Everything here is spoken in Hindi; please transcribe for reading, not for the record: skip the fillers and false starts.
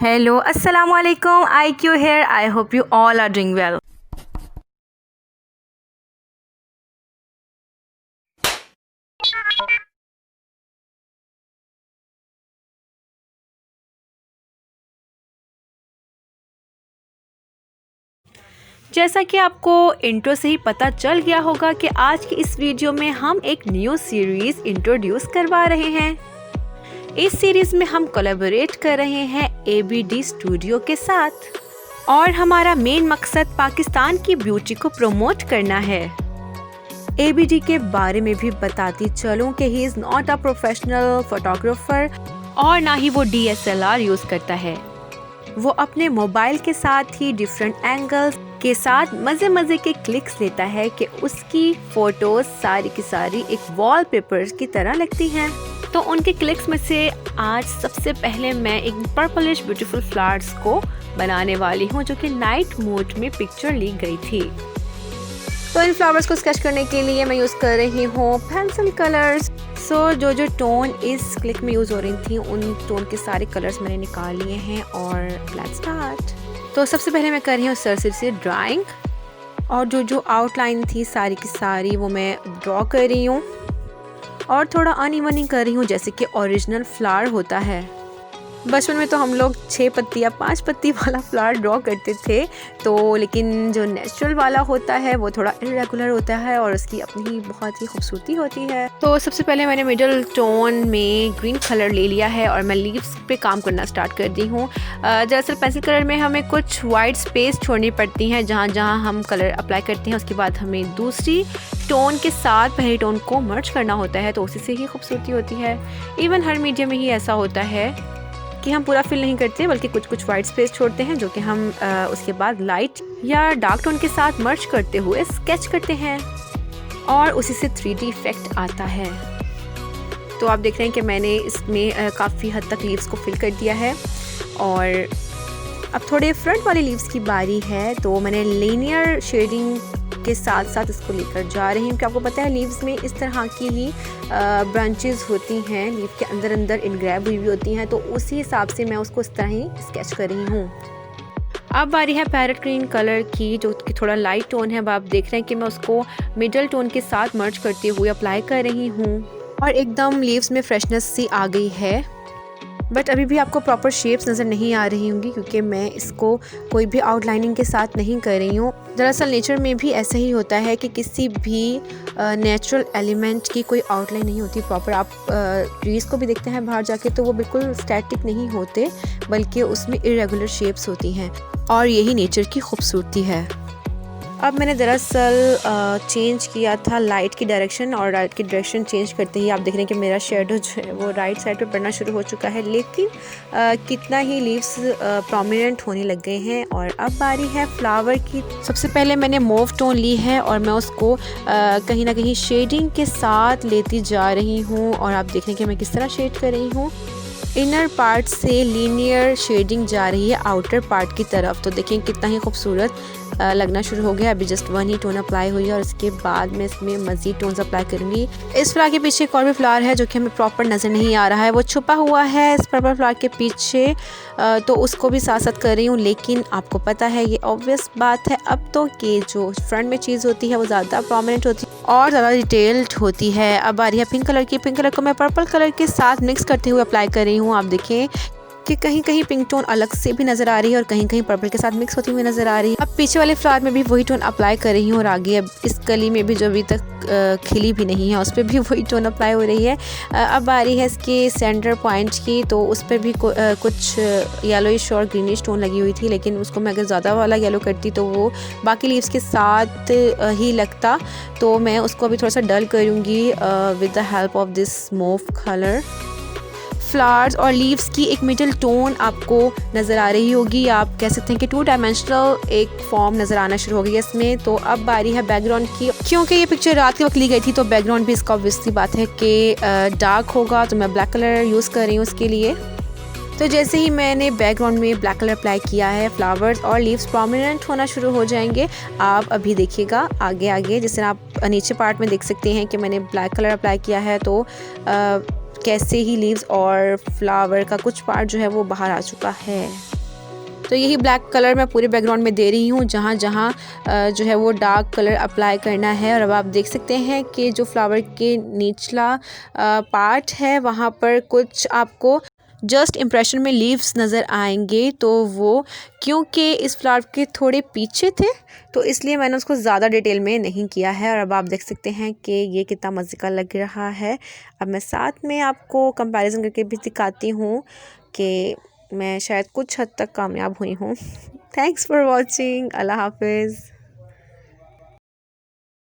Hello, Assalamu alaikum. IQ here. I hope you all are doing well. जैसा कि आपको इंट्रो से ही पता चल गया होगा कि आज की इस वीडियो में हम एक न्यू सीरीज़ इंट्रोड्यूस करवा रहे हैं। इस सीरीज़ में हम कोलैबोरेट कर रहे हैं ABD स्टूडियो के साथ और हमारा मेन मकसद पाकिस्तान की ब्यूटी को प्रमोट करना है। ABD के बारे में भी बताती चलूं कि he is not a professional photographer और ना ही वो DSLR यूज़ करता है। वो अपने मोबाइल के साथ ही डिफरेंट एंगल्स के साथ मज़े के क्लिक्स लेता है कि उसकी फ़ोटोज़ सारी की सारी एक वॉलपेपर्स की तरह लगती हैं। तो उनके क्लिक्स में से आज सबसे पहले मैं एक पर्पलिश ब्यूटीफुल फ्लावर्स को बनाने वाली हूँ जो कि नाइट मोड में पिक्चर ली गई थी। तो इन फ्लावर्स को स्केच करने के लिए मैं यूज़ कर रही हूँ पेंसिल कलर्स। जो टोन इस क्लिक में यूज़ हो रही थी उन टोन के सारे कलर्स मैंने निकाल लिए हैं और लेट्स स्टार्ट। तो सबसे पहले मैं कर रही हूँ सरसरी से ड्राइंग और जो आउटलाइन थी सारी की सारी वो मैं ड्रॉ कर रही हूँ और थोड़ा अनइवन कर रही हूँ जैसे कि ओरिजिनल फ्लावर होता है। बचपन में तो हम लोग 6 पत्ती या 5 पत्ती वाला फ्लावर ड्रॉ करते थे, तो लेकिन जो नेचुरल वाला होता है वो थोड़ा इरेगुलर होता है और उसकी अपनी बहुत ही खूबसूरती होती है। तो सबसे पहले मैंने मिडल टोन में ग्रीन कलर ले लिया है और मैं लीव्स पे काम करना स्टार्ट कर दी हूँ। दरअसल पेंसिल कलर में हमें कुछ वाइट स्पेस छोड़नी पड़ती हैं जहाँ हम कलर अप्लाई करते हैं। उसके बाद हमें दूसरी टोन के साथ पहले टोन को मर्ज करना होता है, तो उसी से ही खूबसूरती होती है। इवन हर मीडियम में ही ऐसा होता है कि हम पूरा फिल नहीं करते बल्कि कुछ वाइट स्पेस छोड़ते हैं जो कि हम उसके बाद लाइट या डार्क टोन के साथ मर्ज करते हुए स्केच करते हैं और उसी से 3D इफेक्ट आता है। तो आप देख रहे हैं कि मैंने इसमें काफ़ी हद तक लीव्स को फिल कर दिया है और अब थोड़े फ्रंट वाले लीव्स की बारी है। तो मैंने लीनियर शेडिंग के साथ साथ इसको लेकर जा रही हूँ कि आपको पता है लीव्स में इस तरह की ही ब्रांचेस होती हैं, लीव के अंदर इनग्रैब हुई होती हैं, तो उसी हिसाब से मैं उसको इस तरह ही स्केच कर रही हूँ। अब बारी है पैरेट ग्रीन कलर की जो कि थोड़ा लाइट टोन है। अब आप देख रहे हैं कि मैं उसको मिडल टोन के साथ मर्ज करते हुए अप्लाई कर रही हूँ और एकदम लीव्स में फ्रेशनेस सी आ गई है। बट अभी भी आपको प्रॉपर शेप्स नज़र नहीं आ रही होंगी क्योंकि मैं इसको कोई भी आउटलाइनिंग के साथ नहीं कर रही हूँ। दरअसल नेचर में भी ऐसा ही होता है कि किसी भी नेचुरल एलिमेंट की कोई आउटलाइन नहीं होती प्रॉपर। आप ट्रीज़ को भी देखते हैं बाहर जाके तो वो बिल्कुल स्टैटिक नहीं होते बल्कि उसमें इरेगुलर शेप्स होती हैं और यही नेचर की खूबसूरती है। अब मैंने दरअसल चेंज किया था लाइट की डायरेक्शन और लाइट की डायरेक्शन चेंज करते ही आप देख रहे हैं कि मेरा शेडो जो है वो राइट साइड पे पड़ना शुरू हो चुका है, लेकिन कितना ही लीव्स प्रोमिनेंट होने लग गए हैं। और अब बारी है फ्लावर की। सबसे पहले मैंने मोव टोन ली है और मैं उसको कहीं ना कहीं शेडिंग के साथ लेती जा रही हूँ और आप देख रहे हैं कि मैं किस तरह शेड कर रही हूँ। इनर पार्ट से लीनियर शेडिंग जा रही है आउटर पार्ट की तरफ, तो देखें कितना ही खूबसूरत लगना शुरू हो गया। अभी जस्ट 1 ही टोन अप्लाई हुई है और इसके बाद मैं इसमें मज़ीद टोन्स अप्लाई करूँगी। इस फ्लावर के पीछे एक और भी फ्लावर है जो कि हमें प्रॉपर नज़र नहीं आ रहा है, वो छुपा हुआ है इस पर्पल फ्लावर के पीछे, तो उसको भी साथ साथ कर रही हूँ। लेकिन आपको पता है ये ऑब्वियस बात है अब तो कि जो फ्रंट में चीज़ होती है वो ज़्यादा प्रोमिनेंट होती है और ज़्यादा डिटेल्ड होती है। अब आ रही है पिंक कलर की। पिंक कलर को मैं पर्पल कलर के साथ मिक्स करते हुए अप्लाई कर रही हूँ। आप देखें कि कहीं पिंक टोन अलग से भी नज़र आ रही है और कहीं पर्पल के साथ मिक्स होती हुई नज़र आ रही है। अब पीछे वाले फ्लावर में भी वही टोन अप्लाई कर रही हूँ और आगे अब इस कली में भी जो अभी तक खिली भी नहीं है उस पर भी वही टोन अप्लाई हो रही है। अब आ रही है इसके सेंटर पॉइंट की, तो उस पर भी कुछ येलोइश और ग्रीनिश टोन लगी हुई थी, लेकिन उसको मैं अगर ज़्यादा वाला येलो करती तो वो बाकी लीव्स के साथ ही लगता, तो मैं उसको अभी थोड़ा सा डल करूँगी with the help of this mauve colour. Flowers और लीव्स की एक मिडल टोन आपको नज़र आ रही होगी, आप कह सकते हैं कि 2 डायमेंशनल एक फॉर्म नज़र आना शुरू हो गई है इसमें। तो अब बारी है बैकग्राउंड की। क्योंकि ये पिक्चर रात के वक्त ली गई थी तो बैकग्राउंड भी इसका ऑब्वियसली बात है कि डार्क होगा, तो मैं ब्लैक कलर यूज़ कर रही हूँ उसके लिए। तो जैसे ही मैंने बैकग्राउंड में ब्लैक कलर अप्लाई किया है फ्लावर्स और लीव्स प्रोमिनेंट होना शुरू हो जाएंगे। आप अभी देखिएगा आगे जिस तरह आप नीचे पार्ट में देख सकते हैं कि मैंने ब्लैक कलर अप्लाई किया है, तो कैसे ही लीव्स और फ्लावर का कुछ पार्ट जो है वो बाहर आ चुका है। तो यही ब्लैक कलर मैं पूरे बैकग्राउंड में दे रही हूँ, जहाँ जहाँ जो है वो डार्क कलर अप्लाई करना है। और अब आप देख सकते हैं कि जो फ्लावर के निचला पार्ट है वहाँ पर कुछ आपको जस्ट इम्प्रेशन में लीव्स नज़र आएंगे, तो वो क्योंकि इस फ्लावर के थोड़े पीछे थे तो इसलिए मैंने उसको ज़्यादा डिटेल में नहीं किया है। और अब आप देख सकते हैं कि ये कितना मज़े का लग रहा है। अब मैं साथ में आपको कंपैरिजन करके भी दिखाती हूँ कि मैं शायद कुछ हद तक कामयाब हुई हूँ। Thanks for watching. अल्लाह हाफिज़।